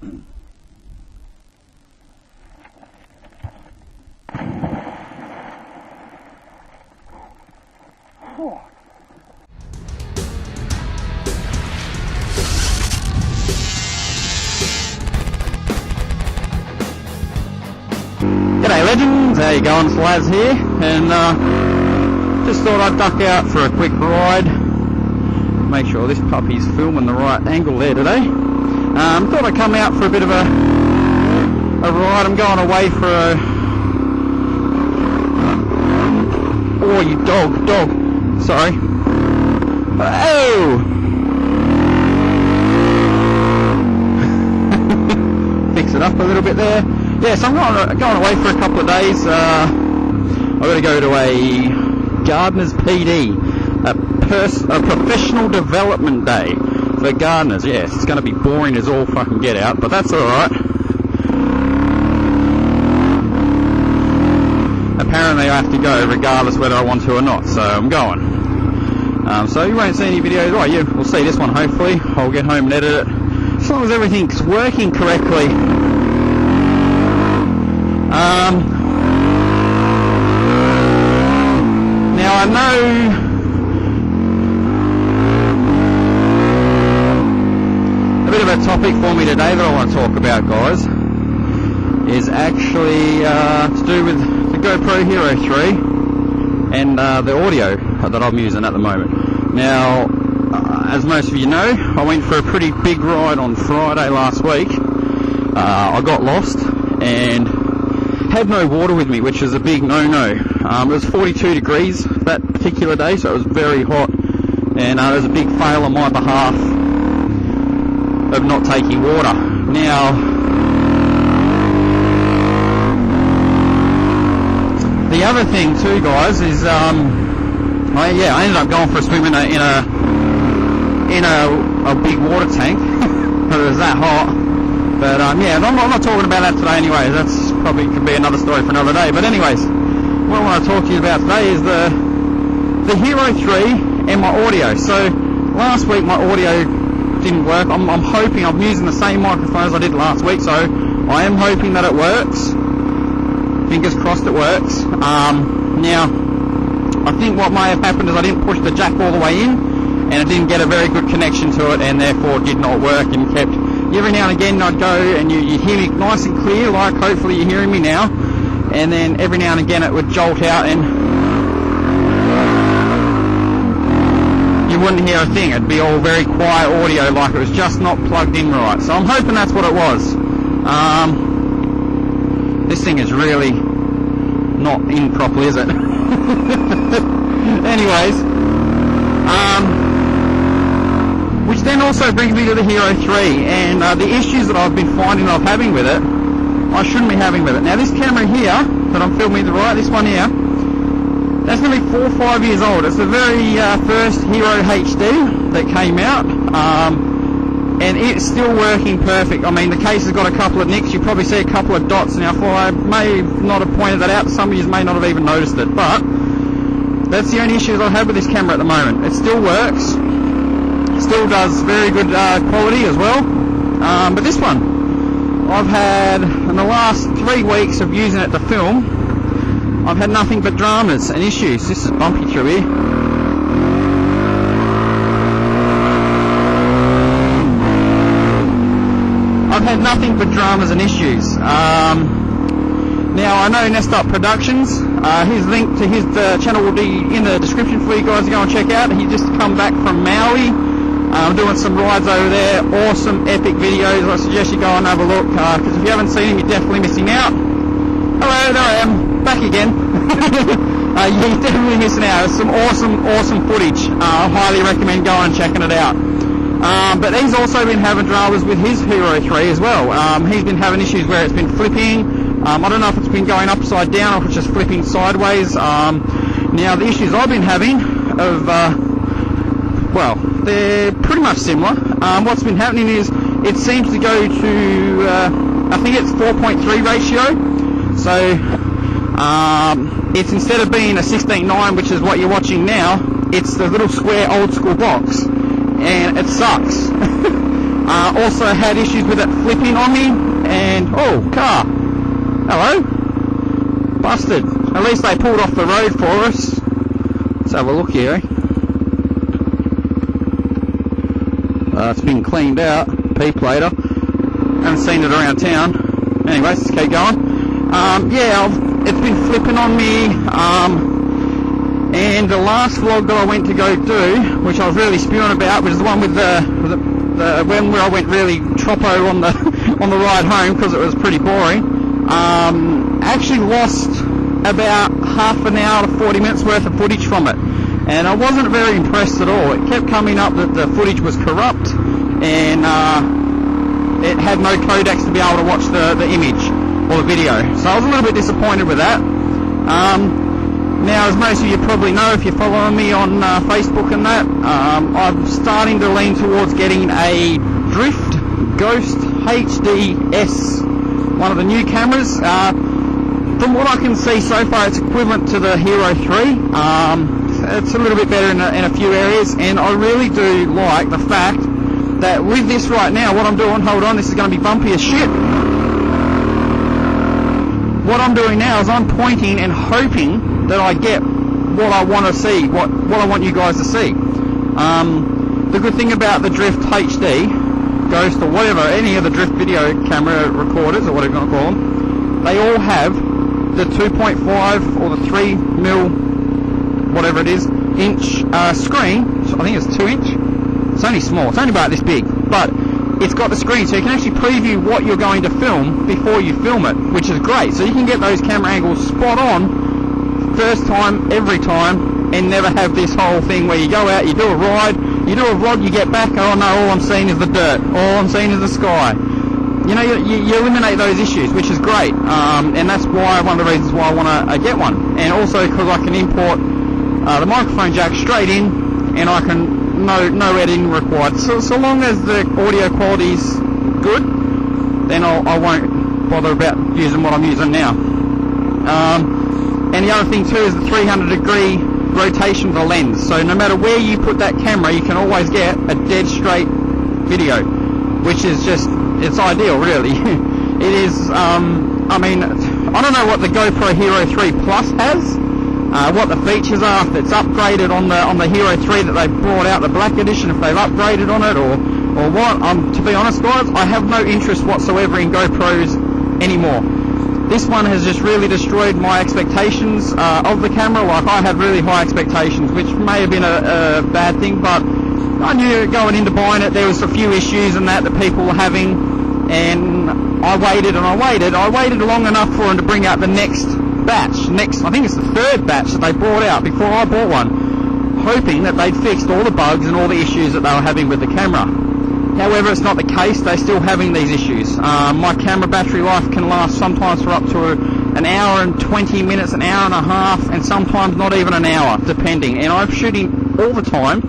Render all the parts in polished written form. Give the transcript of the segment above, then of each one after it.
G'day Legends, how you going? It's Laz here, and just thought I'd duck out for a quick ride, make sure this puppy's filming the right angle there today. Thought I'd come out for a bit of a ride. I'm going away for a... Oh, you dog, sorry. Oh! Fix it up a little bit there. Yes, I'm going away for a couple of days. I've got to go to a gardener's PD, a professional development day for gardeners. Yes, it's going to be boring as all fucking get out, but that's alright. Apparently I have to go regardless whether I want to or not, so I'm going. So you won't see any videos. Oh, you will see this one hopefully. I'll get home and edit it. As long as everything's working correctly. Now I know a bit of a topic for me today that I want to talk about, guys, is actually to do with the GoPro Hero 3 and the audio that I'm using at the moment. Now, as most of you know, I went for a pretty big ride on Friday last week. I got lost and had no water with me, which is a big no-no. It was 42 degrees that particular day, so it was very hot, and it was a big fail on my behalf of not taking water. Now, the other thing too, guys, is I ended up going for a swim in a big water tank. It was that hot. But yeah, I'm not talking about that today anyways. That's probably could be another story for another day. But anyways, what I want to talk to you about today is the Hero 3 and my audio. So last week my audio didn't work. I'm hoping I'm using the same microphone as I did last week, so I am hoping that it works. Fingers crossed it works. Now, I think what may have happened is I didn't push the jack all the way in, and it didn't get a very good connection to it, and therefore did not work, and kept... Every now and again I'd go and you'd hear me nice and clear, like hopefully you're hearing me now, and then every now and again it would jolt out and you wouldn't hear a thing. It'd be all very quiet audio, like it was just not plugged in right. So I'm hoping that's what it was. This thing is really not in properly, is it? Anyways, which then also brings me to the Hero 3 and the issues that I've been finding I'm having with it, I shouldn't be having with it. Now this camera here that I'm filming to the right, this one here, that's going to be 4 or 5 years old. It's the very first Hero HD that came out, and it's still working perfect. I mean, the case has got a couple of nicks. You probably see a couple of dots. Now, I may not have pointed that out. Some of you may not have even noticed it, but that's the only issues I've had with this camera at the moment. It still works. Still does very good quality as well, but this one I've had in the last 3 weeks of using it to film, I've had nothing but dramas and issues. This is bumpy through here. I've had nothing but dramas and issues. Now I know Nest Up Productions, his link to his channel will be in the description for you guys to go and check out. He just come back from Maui. I'm doing some rides over there, awesome epic videos. I suggest you go and have a look, because if you haven't seen him, you're definitely missing out. Hello, there I am, back again. You're definitely missing out. It's some awesome footage. I highly recommend going and checking it out. But he's also been having dramas with his Hero 3 as well. He's been having issues where it's been flipping. I don't know if it's been going upside down or if it's just flipping sideways. Now the issues I've been having of, well, they're pretty much similar. What's been happening is it seems to go to, I think it's 4.3 ratio. So it's instead of being a 16:9, which is what you're watching now, it's the little square old school box, and it sucks. Also had issues with it flipping on me, and oh, car, hello, busted. At least they pulled off the road for us. Let's have a look here. It's been cleaned out, peep later. Haven't seen it around town. Anyways, let's keep going. Yeah, it's been flipping on me. And the last vlog that I went to go do, which I was really spewing about, was the one with the when where I went really troppo on the on the ride home because it was pretty boring. Actually lost about half an hour to 40 minutes worth of footage from it, and I wasn't very impressed at all. It kept coming up that the footage was corrupt, and it had no codecs to be able to watch the image or the video, so I was a little bit disappointed with that. Now, as most of you probably know, if you're following me on Facebook and that, I'm starting to lean towards getting a Drift Ghost HDS, one of the new cameras. From what I can see so far, it's equivalent to the Hero 3. It's a little bit better in a few areas, and I really do like the fact that with this right now, what I'm doing, hold on, this is going to be bumpy as shit. What I'm doing now is I'm pointing and hoping that I get what I want to see, what I want you guys to see. The good thing about the Drift HD, Ghost or whatever, any of the Drift video camera recorders or whatever you want to call them, they all have the 2.5 or the 3mm, whatever it is, inch screen. I think it's 2-inch. It's only small, it's only about this big, but it's got the screen, so you can actually preview what you're going to film before you film it, which is great. So you can get those camera angles spot on first time, every time, and never have this whole thing where you go out, you do a ride, you do a vlog, you get back, oh no, all I'm seeing is the dirt, all I'm seeing is the sky. You know, you eliminate those issues, which is great, and that's why one of the reasons why I want to get one. And also because I can import the microphone jack straight in, and I can no editing required. So long as the audio quality is good, then I won't bother about using what I'm using now. And the other thing too is the 300-degree rotation of the lens. So no matter where you put that camera, you can always get a dead straight video, which is just, it's ideal really. It is, I mean, I don't know what the GoPro Hero 3 Plus has, what the features are, if it's upgraded on the Hero 3 that they brought out, the black edition, if they've upgraded on it or what. To be honest guys, I have no interest whatsoever in GoPros anymore. This one has just really destroyed my expectations of the camera. Like, I had really high expectations, which may have been a bad thing, but I knew going into buying it there was a few issues and that people were having, and I waited and I waited. I waited long enough for them to bring out the next batch. I think it's the third batch that they brought out before I bought one, hoping that they'd fixed all the bugs and all the issues that they were having with the camera. However, it's not the case. They're still having these issues. My camera battery life can last sometimes for up to an hour and 20 minutes, an hour and a half, and sometimes not even an hour, depending. And I'm shooting all the time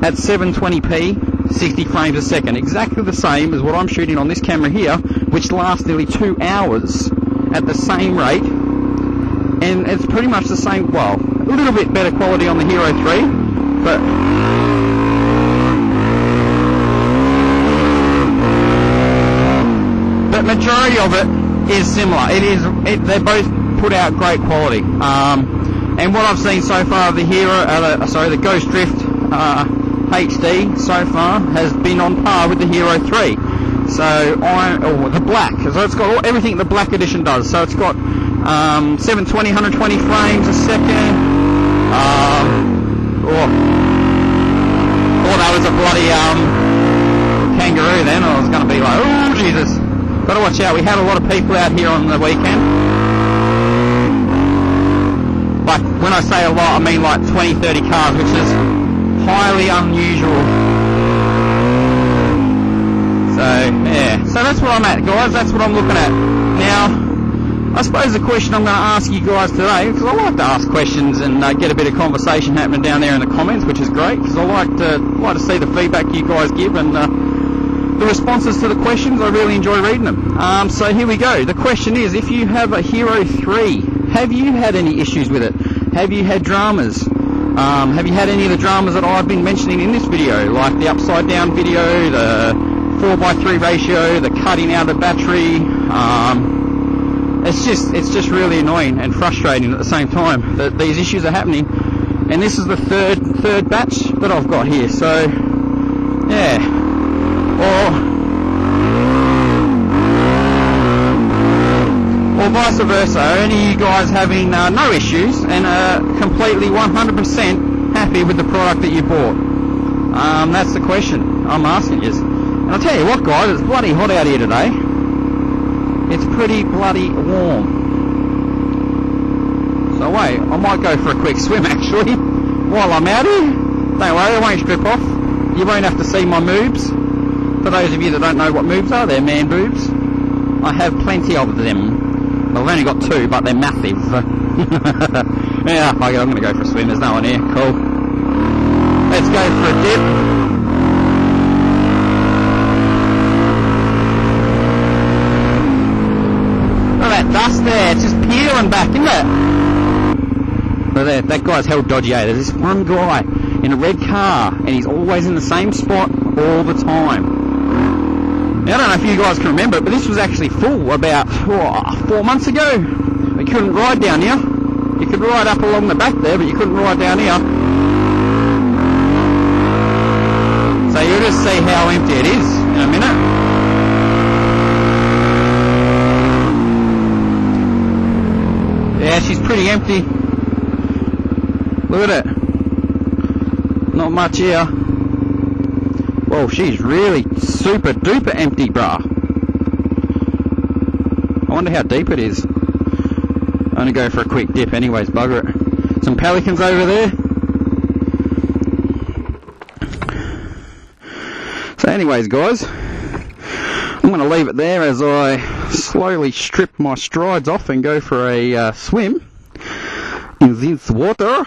at 720p, 60 frames a second, exactly the same as what I'm shooting on this camera here, which lasts nearly 2 hours at the same rate. And it's pretty much the same, well, a little bit better quality on the Hero 3, but majority of it is similar. They both put out great quality. And what I've seen so far of the the Ghost Drift HD so far has been on par with the Hero 3. So the black, so it's got everything the black edition does. So it's got 720, 120 frames a second. That was a bloody kangaroo then. I was going to be like, oh Jesus. Got to watch out. We had a lot of people out here on the weekend. Like, when I say a lot, I mean like 20, 30 cars, which is highly unusual. So, yeah. So that's where I'm at, guys. That's what I'm looking at. Now, I suppose the question I'm going to ask you guys today, because I like to ask questions and get a bit of conversation happening down there in the comments, which is great, because I like to see the feedback you guys give, and the responses to the questions, I really enjoy reading them. So here we go. The question is, if you have a Hero 3, have you had any issues with it? Have you had dramas? Have you had any of the dramas that I've been mentioning in this video, like the upside down video, the 4:3 ratio, the cutting out of the battery. It's just really annoying and frustrating at the same time that these issues are happening. And this is the third batch that I've got here. So yeah, or vice versa. Are any of you guys having no issues and are completely 100% happy with the product that you bought? That's the question I'm asking you. And I'll tell you what, guys, it's bloody hot out here today. It's pretty bloody warm. So wait, I might go for a quick swim actually while I'm out here. Don't worry, I won't strip off. You won't have to see my moobs. For those of you that don't know what moobs are, they're man boobs. I have plenty of them. I've only got 2, but they're massive. Yeah, I'm going to go for a swim. There's no one here. Cool. Let's go for a dip. Look at that dust there. It's just peeling back, isn't it? Look there. That guy's hell dodgy. There's this one guy in a red car, and he's always in the same spot all the time. Now, I don't know if you guys can remember, but this was actually full about 4 months ago. You couldn't ride down here. You could ride up along the back there, but you couldn't ride down here. So you'll just see how empty it is in a minute. Yeah, she's pretty empty. Look at it. Not much here. Well, she's really super duper empty, bruh. I wonder how deep it is. I'm gonna go for a quick dip anyways, bugger it. Some pelicans over there. So anyways, guys, I'm gonna leave it there as I slowly strip my strides off and go for a swim in this water.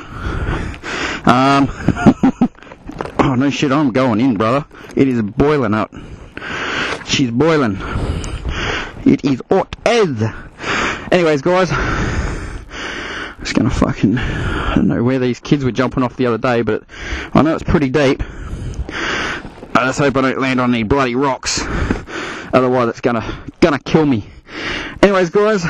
Oh no shit, I'm going in, brother. It is boiling up. She's boiling. It is hot as. Anyways, guys, I'm just gonna fucking, I don't know where these kids were jumping off the other day, but I know it's pretty deep. I just hope I don't land on any bloody rocks. Otherwise it's gonna kill me. Anyways, guys,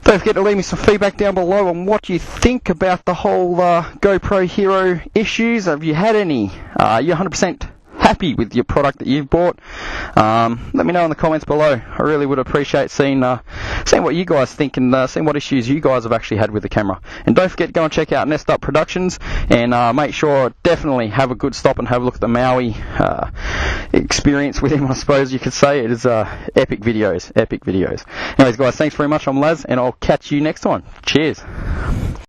don't forget to leave me some feedback down below on what you think about the whole GoPro Hero issues. Have you had any? Are you 100% happy with your product that you've bought? Let me know in the comments below. I really would appreciate seeing what you guys think and seeing what issues you guys have actually had with the camera. And don't forget to go and check out Nest Up Productions, and make sure definitely have a good stop and have a look at the Maui experience with him, I suppose you could say. It is epic videos. Anyways, guys, thanks very much. I'm Laz, and I'll catch you next time. Cheers.